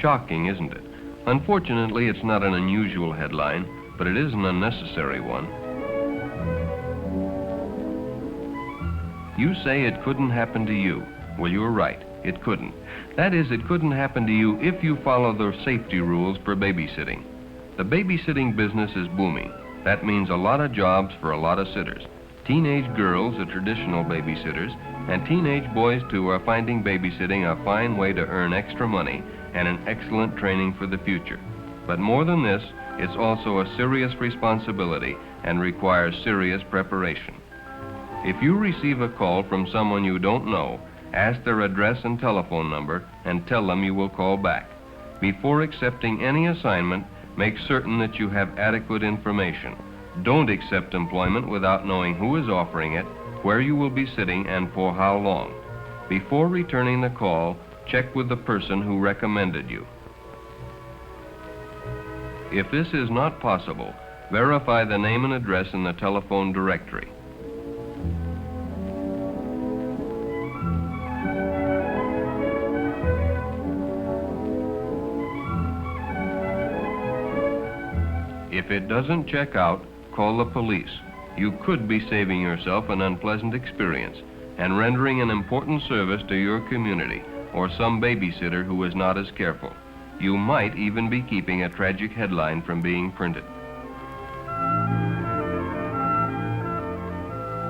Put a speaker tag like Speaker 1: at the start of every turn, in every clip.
Speaker 1: Shocking, isn't it? Unfortunately, it's not an unusual headline, but it is an unnecessary one. You say it couldn't happen to you. Well, you're right. It couldn't. That is, it couldn't happen to you if you follow the safety rules for babysitting. The babysitting business is booming. That means a lot of jobs for a lot of sitters. Teenage girls are traditional babysitters, and teenage boys, too, are finding babysitting a fine way to earn extra money and an excellent training for the future. But more than this, it's also a serious responsibility and requires serious preparation. If you receive a call from someone you don't know, ask their address and telephone number and tell them you will call back. Before accepting any assignment, make certain that you have adequate information. Don't accept employment without knowing who is offering it, where you will be sitting, and for how long. Before returning the call, check with the person who recommended you. If this is not possible, verify the name and address in the telephone directory. If it doesn't check out, call the police. You could be saving yourself an unpleasant experience and rendering an important service to your community or some babysitter who is not as careful. You might even be keeping a tragic headline from being printed.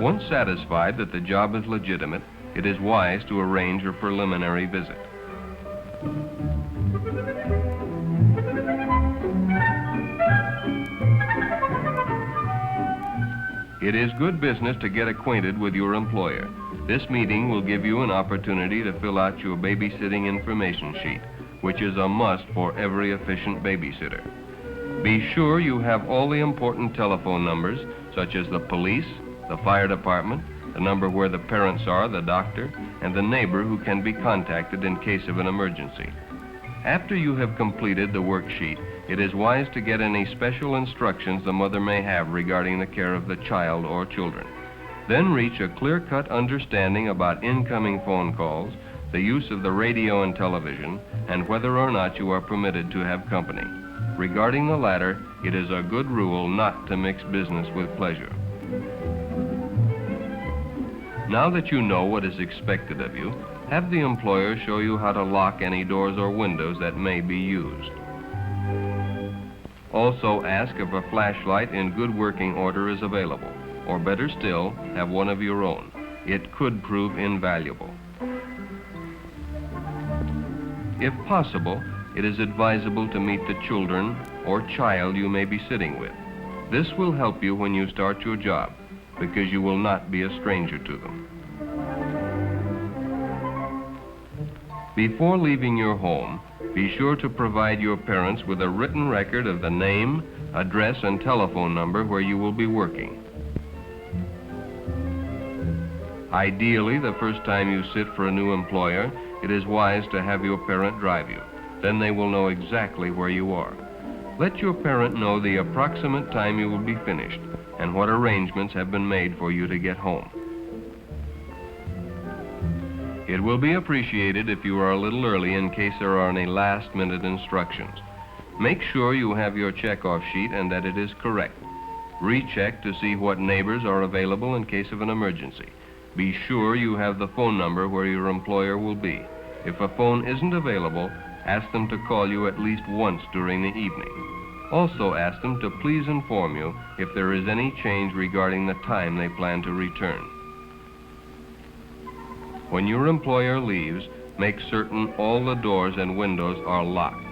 Speaker 1: Once satisfied that the job is legitimate, it is wise to arrange a preliminary visit. It is good business to get acquainted with your employer. This meeting will give you an opportunity to fill out your babysitting information sheet, which is a must for every efficient babysitter. Be sure you have all the important telephone numbers, such as the police, the fire department, the number where the parents are, the doctor, and the neighbor who can be contacted in case of an emergency. After you have completed the worksheet, it is wise to get any special instructions the mother may have regarding the care of the child or children. Then reach a clear-cut understanding about incoming phone calls, the use of the radio and television, and whether or not you are permitted to have company. Regarding the latter, it is a good rule not to mix business with pleasure. Now that you know what is expected of you, have the employer show you how to lock any doors or windows that may be used. Also ask if a flashlight in good working order is available, or better still, have one of your own. It could prove invaluable. If possible, it is advisable to meet the children or child you may be sitting with. This will help you when you start your job, because you will not be a stranger to them. Before leaving your home, be sure to provide your parents with a written record of the name, address, and telephone number where you will be working. Ideally, the first time you sit for a new employer, it is wise to have your parent drive you. Then they will know exactly where you are. Let your parent know the approximate time you will be finished and what arrangements have been made for you to get home. It will be appreciated if you are a little early in case there are any last-minute instructions. Make sure you have your checkoff sheet and that it is correct. Recheck to see what neighbors are available in case of an emergency. Be sure you have the phone number where your employer will be. If a phone isn't available, ask them to call you at least once during the evening. Also ask them to please inform you if there is any change regarding the time they plan to return. When your employer leaves, make certain all the doors and windows are locked.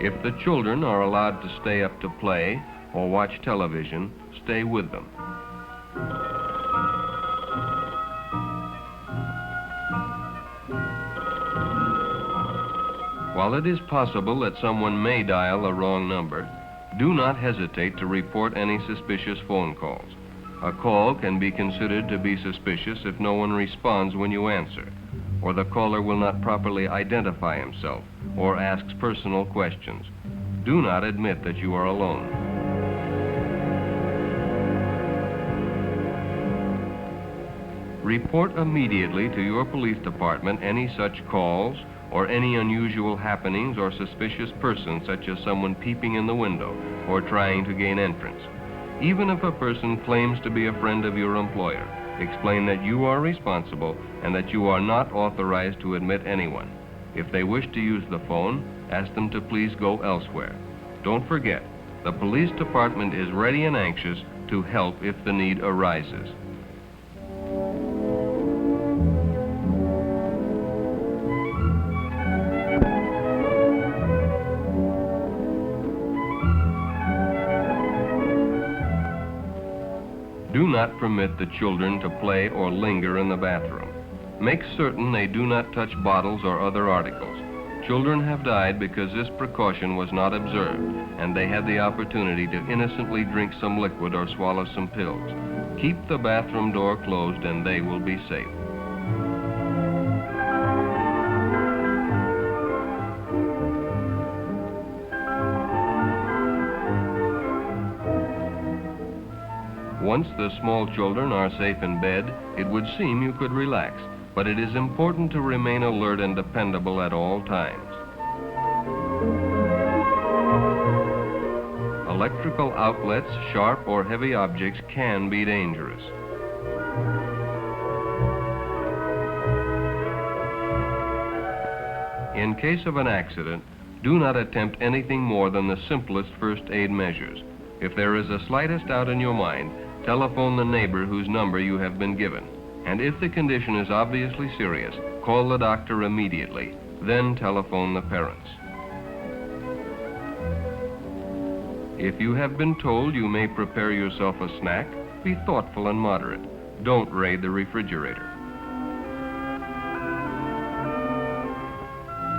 Speaker 1: If the children are allowed to stay up to play or watch television, stay with them. While it is possible that someone may dial a wrong number, do not hesitate to report any suspicious phone calls. A call can be considered to be suspicious if no one responds when you answer, or the caller will not properly identify himself or asks personal questions. Do not admit that you are alone. Report immediately to your police department any such calls or any unusual happenings or suspicious persons, such as someone peeping in the window or trying to gain entrance. Even if a person claims to be a friend of your employer, explain that you are responsible and that you are not authorized to admit anyone. If they wish to use the phone, ask them to please go elsewhere. Don't forget, the police department is ready and anxious to help if the need arises. Do not permit the children to play or linger in the bathroom. Make certain they do not touch bottles or other articles. Children have died because this precaution was not observed, and they had the opportunity to innocently drink some liquid or swallow some pills. Keep the bathroom door closed and they will be safe. Once the small children are safe in bed, it would seem you could relax, but it is important to remain alert and dependable at all times. Electrical outlets, sharp or heavy objects can be dangerous. In case of an accident, do not attempt anything more than the simplest first aid measures. If there is the slightest doubt in your mind, telephone the neighbor whose number you have been given. And if the condition is obviously serious, call the doctor immediately, then telephone the parents. If you have been told you may prepare yourself a snack, be thoughtful and moderate. Don't raid the refrigerator.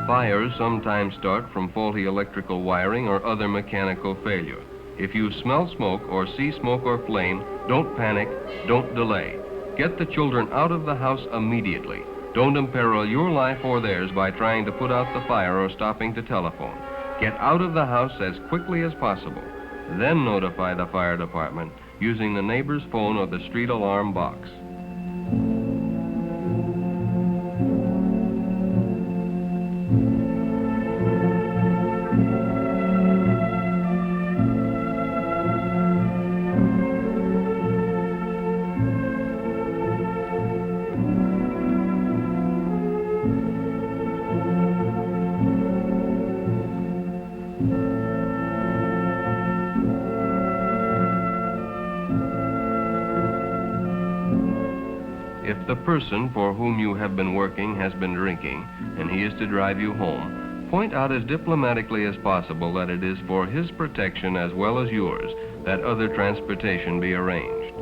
Speaker 1: Fires sometimes start from faulty electrical wiring or other mechanical failure. If you smell smoke or see smoke or flame, don't panic, don't delay. Get the children out of the house immediately. Don't imperil your life or theirs by trying to put out the fire or stopping to telephone. Get out of the house as quickly as possible. Then notify the fire department using the neighbor's phone or the street alarm box. If the person for whom you have been working has been drinking and he is to drive you home, point out as diplomatically as possible that it is for his protection as well as yours that other transportation be arranged.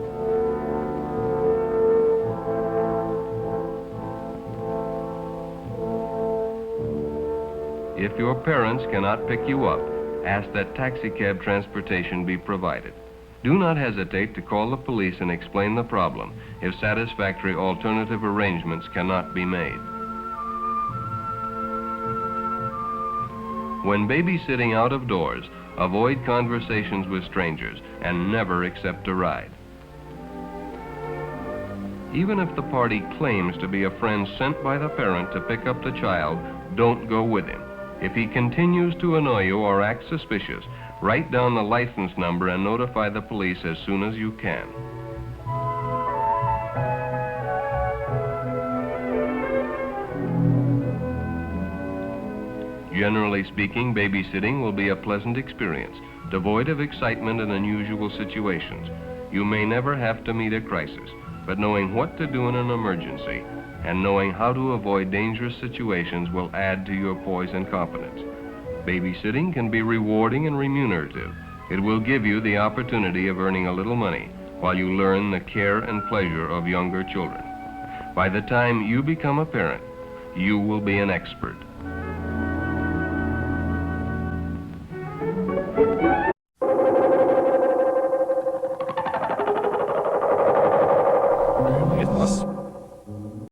Speaker 1: If your parents cannot pick you up, ask that taxicab transportation be provided. Do not hesitate to call the police and explain the problem if satisfactory alternative arrangements cannot be made. When babysitting out of doors, avoid conversations with strangers and never accept a ride. Even if the party claims to be a friend sent by the parent to pick up the child, don't go with him. If he continues to annoy you or act suspicious, write down the license number and notify the police as soon as you can. Generally speaking, babysitting will be a pleasant experience, devoid of excitement and unusual situations. You may never have to meet a crisis, but knowing what to do in an emergency and knowing how to avoid dangerous situations will add to your poise and confidence. Babysitting can be rewarding and remunerative. It will give you the opportunity of earning a little money while you learn the care and pleasure of younger children. By the time you become a parent, you will be an expert.